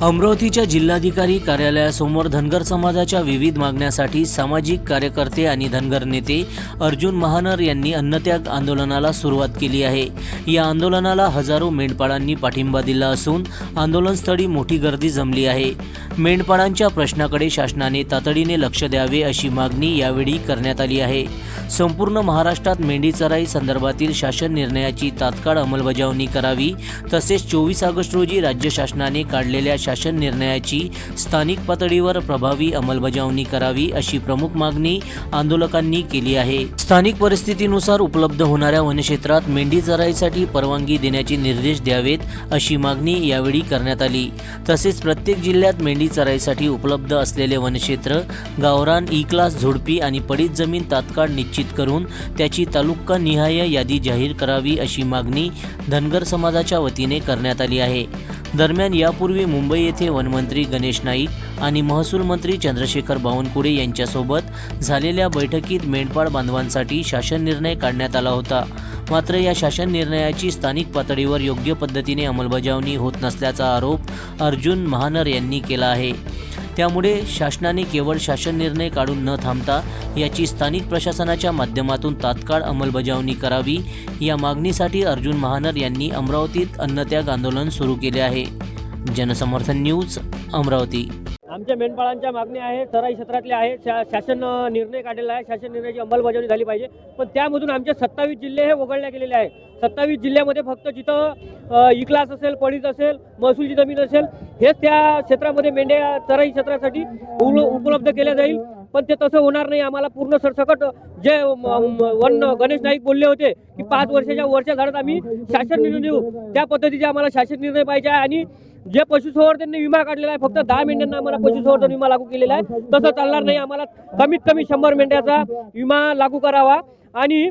अमरावतीच्या जिल्हाधिकारी कार्यालयासमोर धनगर समाजाच्या विविध मागण्यासाठी सामाजिक कार्यकर्ते आणि धनगर नेते अर्जुन महानर यांनी अन्नत्याग आंदोलनाला सुरुवात केली आहे। या आंदोलनाला हजारो मेंढपाळांनी पाठिंबा दिला असून आंदोलनस्थळी मोठी गर्दी जमली आहे। मेंढपाळांच्या प्रश्नाकडे शासनाने तातडीने लक्ष द्यावे अशी मागणी यावेळी करण्यात आली आहे। संपूर्ण महाराष्ट्रात मेंढी चराई संदर्भातील शासन निर्णयाची तात्काळ अंमलबजावणी करावी, तसेच 24 ऑगस्ट रोजी राज्य शासनाने काढलेल्या शासन निर्णयाची स्थानिक पातळीवर प्रभावी अंमलबजावणी करावी अशी प्रमुख मागणी आंदोलकांनी केली आहे। स्थानिक परिस्थितीनुसार उपलब्ध होणाऱ्या वनक्षेत्रात मेंढी चराईसाठी परवानगी देण्याचे निर्देश द्यावेत अशी मागणी यावेळी करण्यात आली। तसेच प्रत्येक जिल्ह्यात मेंढी चराईसाठी उपलब्ध असलेले वनक्षेत्र, गावरान, ई क्लास, झोडपी आणि पडीत जमीन तात्काळ निश्चित करून त्याची तालुका निहाय यादी जाहीर करावी अशी मागणी धनगर समाजाच्या वतीने करण्यात आली आहे। दरम्यान यापूर्वी मुंबई येथे वनमंत्री गणेश नाईक आणि महसूल मंत्री चंद्रशेखर बावनकुळे यांच्यासोबत झालेल्या बैठकीत मेंढपाळ बांधवांसाठी शासन निर्णय काढण्यात आला होता। मात्र या शासन निर्णयाची स्थानिक पातळीवर योग्य पद्धतीने अंमलबजावणी होत नसल्याचा आरोप अर्जुन महानर यांनी केला आहे। त्यामुळे शासनाने केवळ शासन निर्णय काढून न थांबता याची स्थानिक प्रशासनाच्या माध्यमातून तात्काळ अंमलबजावणी करावी, या मागणीसाठी अर्जुन महानर यांनी अमरावतीत अन्नत्याग आंदोलन सुरू केले आहे। जनसमर्थन न्यूज, अमरावती। आमच्या मेंढपाळांच्या मागण्या आहे, चराई क्षेत्रातल्या आहे, शासन निर्णय काढलेला आहे, शासन निर्णयाची अंमलबजावणी झाली पाहिजे। पण त्यामधून आमचे 27 जिल्हे हे वगळले गेलेले आहे। 27 जिल्ह्यामध्ये फक्त जिथं ई क्लास असेल, पडीत असेल, महसूलची जमीन असेल, हेच त्या क्षेत्रामध्ये मेंढ्या चराई क्षेत्रासाठी उपलब्ध केल्या जाईल। पण ते तसं होणार नाही। आम्हाला पूर्ण सरसकट जे गणेश नाईक बोलले होते की 5 वर्षाच्या वरच्या झाडात आम्ही शासन निर्णय देऊ, त्या पद्धतीचे आम्हाला शासन निर्णय पाहिजे आहे। आणि जे पशुसंवर्धन विमा काढलेला आहे, फक्त 10 मेंढ्यांना आम्हाला पशुसंवर्धन विमा लागू केलेला आहे, तसं चालणार नाही। आम्हाला कमीत कमी 100 मेंढ्याचा विमा लागू करावा आणि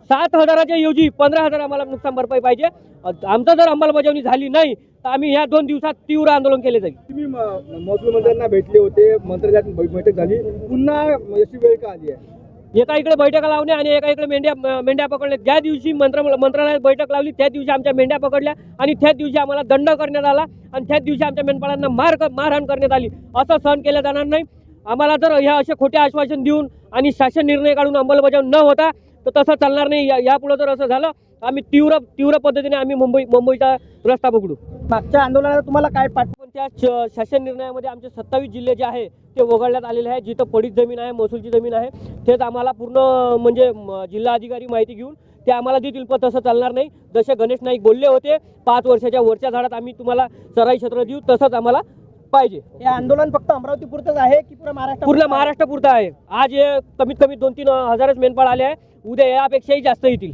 7,000च्या ऐवजी 15,000 आम्हाला नुकसान भरपाई पाहिजे। आमचं जर अंमलबजावणी झाली नाही तर आम्ही या 2 दिवसात तीव्र आंदोलन केले जाईल। तुम्ही महसूल मंत्र्यांना भेटले होते, मंत्र्यांची बैठक झाली, पुन्हा अशी वेळ का आली आहे? एका इकडे बैठका लावणे आणि एका इकडे मेंढ्या पकडल्या। ज्या दिवशी मंत्रालयात बैठक लावली त्या दिवशी आमच्या मेंढ्या पकडल्या आणि त्याच दिवशी आम्हाला दंड करण्यात आला आणि त्याच दिवशी आमच्या मेंढपाळांना मारहाण करण्यात आली। असं सहन केलं जाणार नाही। आम्हाला जर ह्या असे खोटे आश्वासन देऊन आणि शासन निर्णय काढून अंमलबजावणी न होता तर तसं चालणार नाही। यापुढे जर असं झालं आम्ही तीव्र पद्धतीने आम्ही मुंबईचा रस्ता पकडू। मागच्या आंदोलनाला तुम्हाला काय पण त्या शासन निर्णयामध्ये आमचे 27 जिल्हे जे आहे ते वगळण्यात आलेले आहे। जिथं पडीत जमीन आहे, महसूलची जमीन आहे, तेच आम्हाला पूर्ण म्हणजे जिल्हा अधिकारी माहिती घेऊन ते आम्हाला देतील। पण तसं चालणार नाही। जसे गणेश नाईक बोलले होते 5 वर्षाच्या वरच्या झाडात आम्ही तुम्हाला चराई क्षेत्र देऊ, तसंच आम्हाला पाहिजे। हे आंदोलन फक्त अमरावती पुरतच आहे की पूर्ण महाराष्ट्र पुरतं आहे? आज कमीत कमी 2-3 हजारच मेंढपाळ आले आहे, उद्या यापेक्षाही जास्त येतील।